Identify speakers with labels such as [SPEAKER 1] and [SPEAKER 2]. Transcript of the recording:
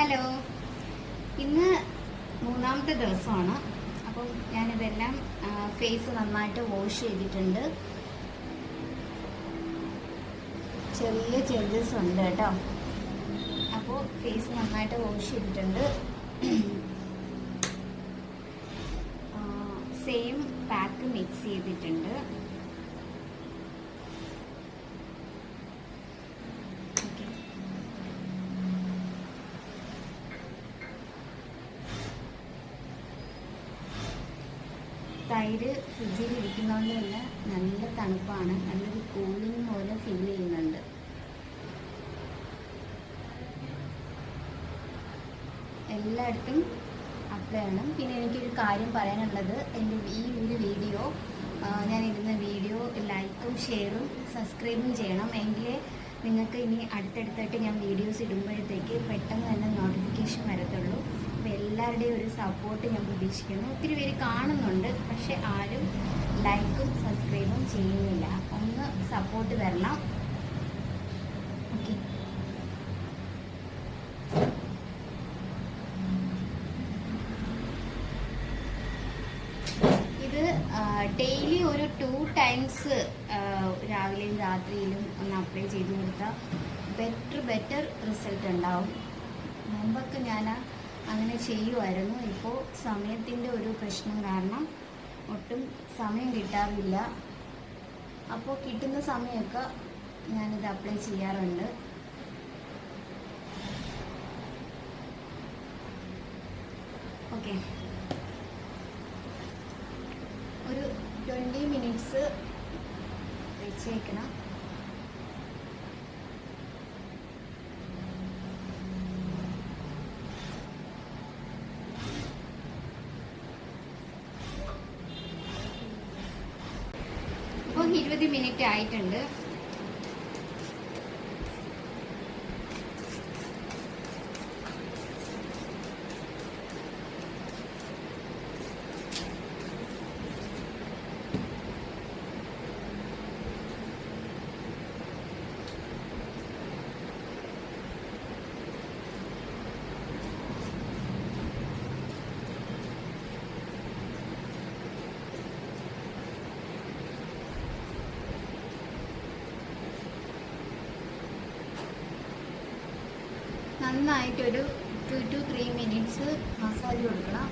[SPEAKER 1] Hello, ഇന്ന് മൂന്നാമത്തെ ദിവസമാണ്. അപ്പം ഞാനിതെല്ലാം ഫേസ് നന്നായിട്ട് വാഷ് ചെയ്തിട്ടുണ്ട്. ചെറിയ ചേഞ്ചസ് ഉണ്ട് കേട്ടോ. അപ്പോൾ ഫേസ് നന്നായിട്ട് വാഷ് ചെയ്തിട്ടുണ്ട്. സെയിം പാക്ക് മിക്സ് ചെയ്തിട്ടുണ്ട്. തൈര് ഫ്രിഡ്ജിൽ ഇരിക്കുന്നതുകൊണ്ട് തന്നെ നല്ല തണുപ്പാണ്, നല്ലൊരു കൂളിംഗ് പോലെ ഫീൽ ചെയ്യുന്നുണ്ട്. എല്ലായിടത്തും അപ്ലൈ ചെയ്യണം. പിന്നെ എനിക്കൊരു കാര്യം പറയാനുള്ളത്, എൻ്റെ ഈ ഒരു വീഡിയോ ഞാൻ ഇടുന്ന വീഡിയോ ലൈക്കും ഷെയറും സബ്സ്ക്രൈബും ചെയ്യണം. എങ്കിലേ നിങ്ങൾക്ക് ഇനി അടുത്തടുത്തായിട്ട് ഞാൻ വീഡിയോസ് ഇടുമ്പോഴത്തേക്ക് പെട്ടെന്ന് തന്നെ നോട്ടിഫിക്കേഷൻ വരത്തുള്ളൂ. അപ്പോൾ എല്ലാവരുടെയും ഒരു സപ്പോർട്ട് ഞാൻ പ്രതീക്ഷിക്കുന്നു. ഒത്തിരി പേര് കാണുന്നുണ്ട്, പക്ഷെ ആരും ലൈക്കും സബ്സ്ക്രൈബും ചെയ്യുന്നില്ല. ഒന്ന് സപ്പോർട്ട് തരണം. ഓക്കെ, ഇത് ഡെയിലി ഒരു 2 times രാവിലെയും രാത്രിയിലും ഒന്ന് അപ്ലൈ ചെയ്ത് കൊടുത്താൽ ബെറ്റർ റിസൾട്ട് ഉണ്ടാവും. മുമ്പൊക്കെ ഞാൻ അങ്ങനെ ചെയ്യുമായിരുന്നു. ഇപ്പോൾ സമയത്തിൻ്റെ ഒരു പ്രശ്നം കാരണം ഒട്ടും സമയം കിട്ടാറില്ല. അപ്പോൾ കിട്ടുന്ന സമയമൊക്കെ ഞാനിത് അപ്ലൈ ചെയ്യാറുണ്ട്. ഓക്കെ, ഒരു 20 minutes വെച്ചേക്കണം. ഇപ്പോൾ 20 minute ആയിട്ടുണ്ട്. നന്നായിട്ടൊരു 2 to 3 minutes മസാജ് കൊടുക്കണം.